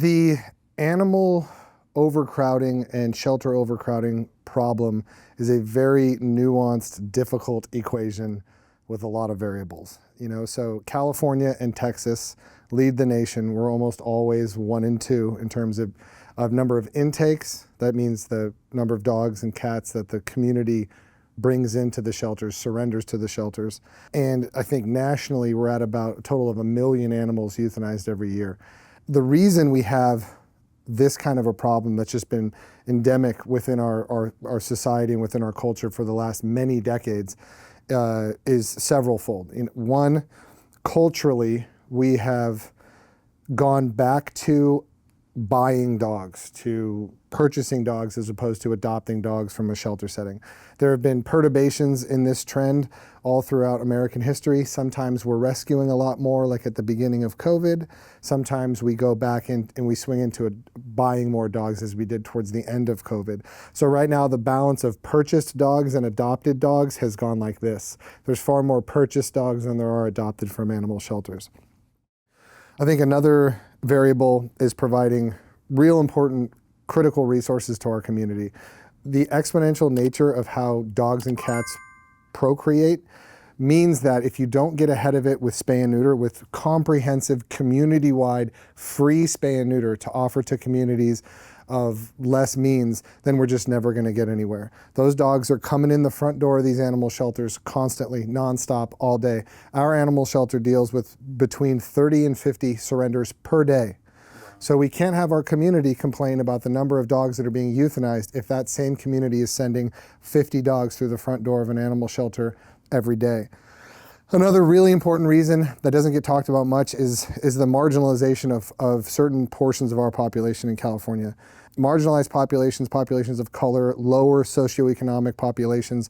The animal overcrowding and shelter overcrowding problem is a very nuanced, difficult equation with a lot of variables. So California and Texas lead the nation. We're almost always 1 and 2 in terms of number of intakes. That means the number of dogs and cats that the community brings into the shelters, surrenders to the shelters. And I think nationally we're at about a total of 1 million animals euthanized every year. The reason we have this kind of a problem that's just been endemic within our society and within our culture for the last many decades is severalfold. One, culturally, we have gone back to buying dogs, to purchasing dogs as opposed to adopting dogs from a shelter setting. There have been perturbations in this trend all throughout American history. Sometimes we're rescuing a lot more, like at the beginning of COVID. Sometimes we go back and we swing into buying more dogs as we did towards the end of COVID. So right now the balance of purchased dogs and adopted dogs has gone like this. There's far more purchased dogs than there are adopted from animal shelters. I think another variable is providing real important critical resources to our community. The exponential nature of how dogs and cats procreate means that if you don't get ahead of it with spay and neuter, with comprehensive community-wide free spay and neuter to offer to communities of less means, then we're just never going to get anywhere. Those dogs are coming in the front door of these animal shelters constantly, nonstop, all day. Our animal shelter deals with between 30 and 50 surrenders per day. So we can't have our community complain about the number of dogs that are being euthanized if that same community is sending 50 dogs through the front door of an animal shelter every day. Another really important reason that doesn't get talked about much is the marginalization of certain portions of our population in California. Marginalized populations of color, lower socioeconomic populations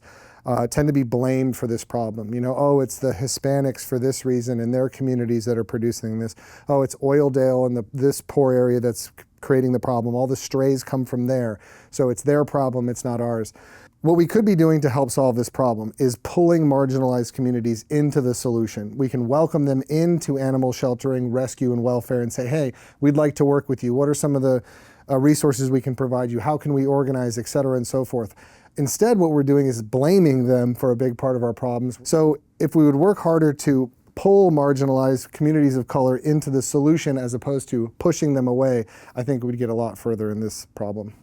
tend to be blamed for this problem. It's the Hispanics for this reason and their communities that are producing this. Oh, it's Oildale and this poor area that's creating the problem. All the strays come from there. So it's their problem, it's not ours. What we could be doing to help solve this problem is pulling marginalized communities into the solution. We can welcome them into animal sheltering, rescue, and welfare and say, hey, we'd like to work with you. What are some of the resources we can provide you? How can we organize, et cetera, and so forth. Instead, what we're doing is blaming them for a big part of our problems. So if we would work harder to pull marginalized communities of color into the solution as opposed to pushing them away, I think we'd get a lot further in this problem.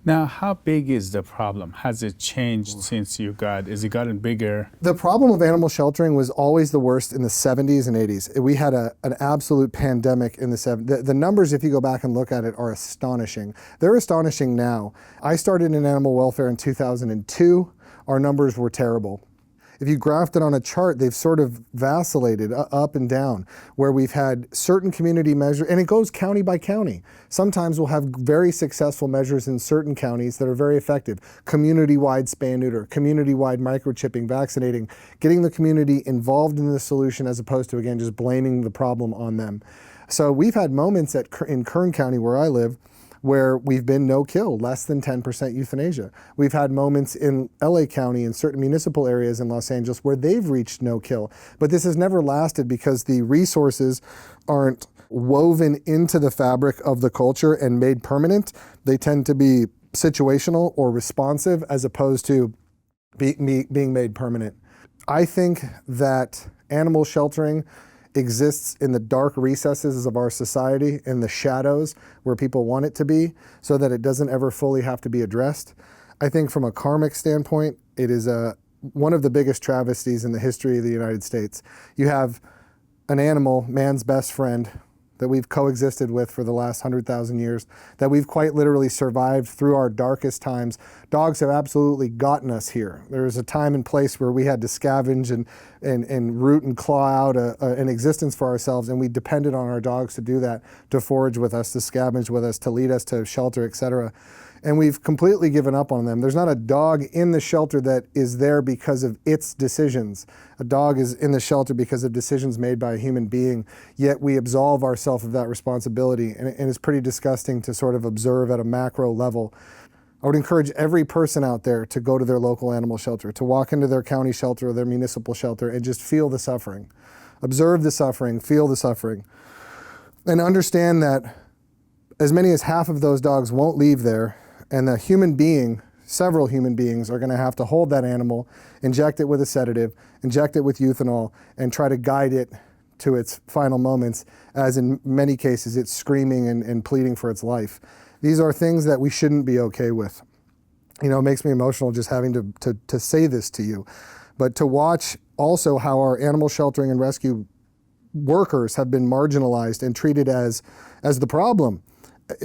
Now, how big is the problem? Has it changed since has it gotten bigger? The problem of animal sheltering was always the worst in the 70s and 80s. We had an absolute pandemic in the 70s. The numbers, if you go back and look at it, are astonishing. They're astonishing now. I started in animal welfare in 2002. Our numbers were terrible. If you graphed it on a chart, they've sort of vacillated up and down, where we've had certain community measures, and it goes county by county. Sometimes we'll have very successful measures in certain counties that are very effective. Community-wide spay and neuter, community-wide microchipping, vaccinating, getting the community involved in the solution as opposed to, again, just blaming the problem on them. So we've had moments in Kern County, where I live, where we've been no-kill, less than 10% euthanasia. We've had moments in LA County and certain municipal areas in Los Angeles where they've reached no-kill. But this has never lasted because the resources aren't woven into the fabric of the culture and made permanent. They tend to be situational or responsive as opposed to being made permanent. I think that animal sheltering exists in the dark recesses of our society, in the shadows where people want it to be, so that it doesn't ever fully have to be addressed. I think from a karmic standpoint, it is one of the biggest travesties in the history of the United States. You have an animal, man's best friend, that we've coexisted with for the last 100,000 years, that we've quite literally survived through our darkest times. Dogs have absolutely gotten us here. There was a time and place where we had to scavenge and root and claw out an existence for ourselves, and we depended on our dogs to do that, to forage with us, to scavenge with us, to lead us to shelter, et cetera. And we've completely given up on them. There's not a dog in the shelter that is there because of its decisions. A dog is in the shelter because of decisions made by a human being, yet we absolve ourselves of that responsibility. And it's pretty disgusting to sort of observe at a macro level. I would encourage every person out there to go to their local animal shelter, to walk into their county shelter or their municipal shelter and just feel the suffering. Observe the suffering, feel the suffering. And understand that as many as half of those dogs won't leave there, and the human being, several human beings, are going to have to hold that animal, inject it with a sedative, inject it with euthanol, and try to guide it to its final moments, as in many cases it's screaming and pleading for its life. These are things that we shouldn't be okay with. You know, it makes me emotional just having to say this to you. But to watch also how our animal sheltering and rescue workers have been marginalized and treated as the problem,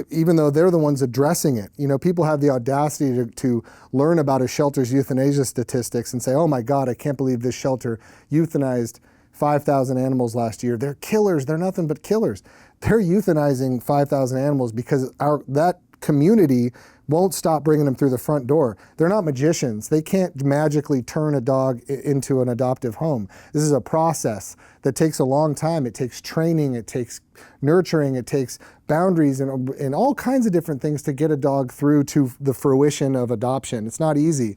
even though they're the ones addressing it. You know, people have the audacity to learn about a shelter's euthanasia statistics and say, oh my God, I can't believe this shelter euthanized 5,000 animals last year. They're killers. They're nothing but killers. They're euthanizing 5,000 animals because that community won't stop bringing them through the front door. They're not magicians. They can't magically turn a dog into an adoptive home. This is a process that takes a long time. It takes training, it takes nurturing, it takes boundaries and all kinds of different things to get a dog through to the fruition of adoption. It's not easy.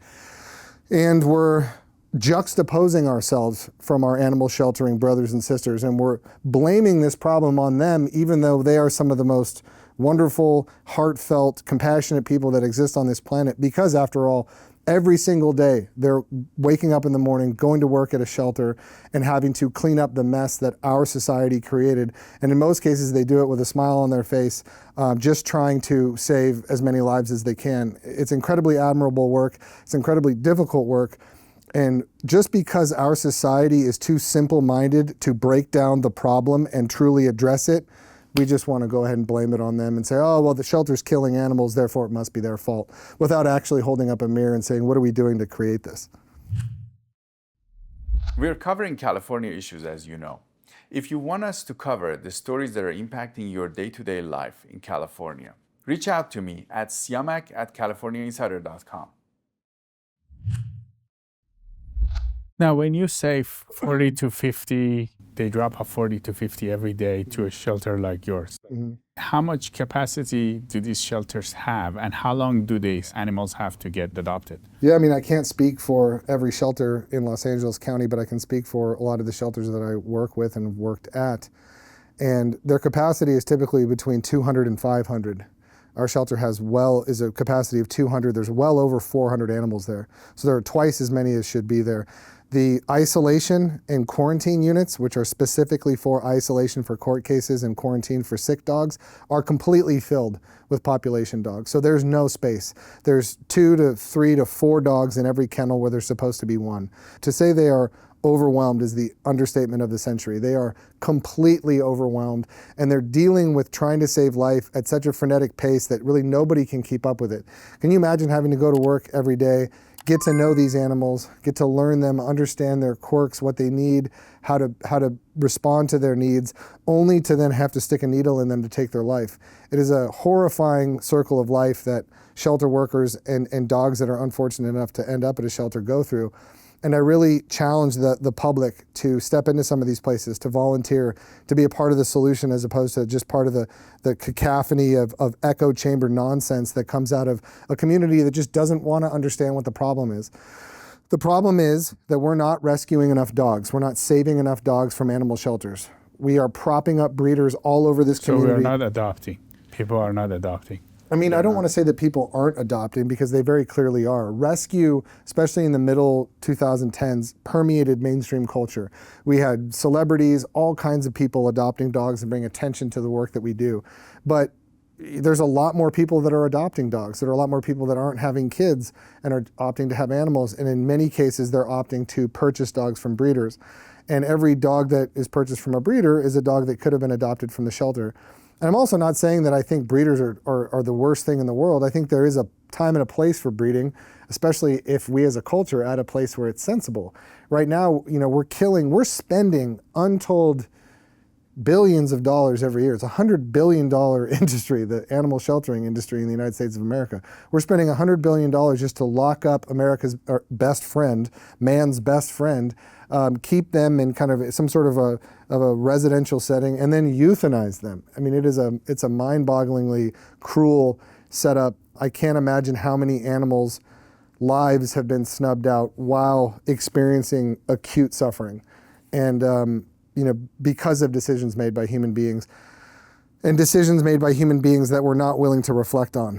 And we're juxtaposing ourselves from our animal sheltering brothers and sisters, and we're blaming this problem on them, even though they are some of the most wonderful, heartfelt, compassionate people that exist on this planet, because after all, every single day they're waking up in the morning, going to work at a shelter, and having to clean up the mess that our society created. And in most cases, they do it with a smile on their face, just trying to save as many lives as they can. It's incredibly admirable work. It's incredibly difficult work. And just because our society is too simple-minded to break down the problem and truly address it, we just want to go ahead and blame it on them and say, oh, well, the shelter's killing animals, therefore it must be their fault, without actually holding up a mirror and saying, what are we doing to create this? We're covering California issues, as you know. If you want us to cover the stories that are impacting your day-to-day life in California, reach out to me at siyamak@californiainsider.com. Now, when you say 40 to 50, they drop off 40 to 50 every day to a shelter like yours. Mm-hmm. How much capacity do these shelters have, and how long do these animals have to get adopted? Yeah, I mean, I can't speak for every shelter in Los Angeles County, but I can speak for a lot of the shelters that I work with and worked at. And their capacity is typically between 200 and 500. Our shelter is a capacity of 200. There's well over 400 animals there. So there are twice as many as should be there. The isolation and quarantine units, which are specifically for isolation for court cases and quarantine for sick dogs, are completely filled with population dogs. So there's no space. There's 2 to 3 to 4 dogs in every kennel where there's supposed to be 1. To say they are overwhelmed is the understatement of the century. They are completely overwhelmed, and they're dealing with trying to save life at such a frenetic pace that really nobody can keep up with it. Can you imagine having to go to work every day, get to know these animals, get to learn them, understand their quirks, what they need, how to respond to their needs, only to then have to stick a needle in them to take their life? It is a horrifying circle of life that shelter workers and dogs that are unfortunate enough to end up at a shelter go through. And I really challenge the public to step into some of these places, to volunteer, to be a part of the solution as opposed to just part of the cacophony of echo chamber nonsense that comes out of a community that just doesn't want to understand what the problem is. The problem is that we're not rescuing enough dogs. We're not saving enough dogs from animal shelters. We are propping up breeders all over this community. So we're not adopting. People are not adopting. I mean, I don't want to say that people aren't adopting, because they very clearly are. Rescue, especially in the middle 2010s, permeated mainstream culture. We had celebrities, all kinds of people adopting dogs and bring attention to the work that we do. But there's a lot more people that are adopting dogs. There are a lot more people that aren't having kids and are opting to have animals. And in many cases, they're opting to purchase dogs from breeders. And every dog that is purchased from a breeder is a dog that could have been adopted from the shelter. And I'm also not saying that I think breeders are the worst thing in the world. I think there is a time and a place for breeding, especially if we as a culture are at a place where it's sensible. Right now, you know, we're spending untold billions of dollars every year. It's a $100 billion industry, the animal sheltering industry in the United States of America. We're spending $100 billion just to lock up America's best friend, man's best friend, keep them in kind of some sort of a residential setting, and then euthanize them. I mean, it's a mind-bogglingly cruel setup. I can't imagine how many animals' lives have been snubbed out while experiencing acute suffering. And you know, because of decisions made by human beings. and decisions made by human beings that we're not willing to reflect on.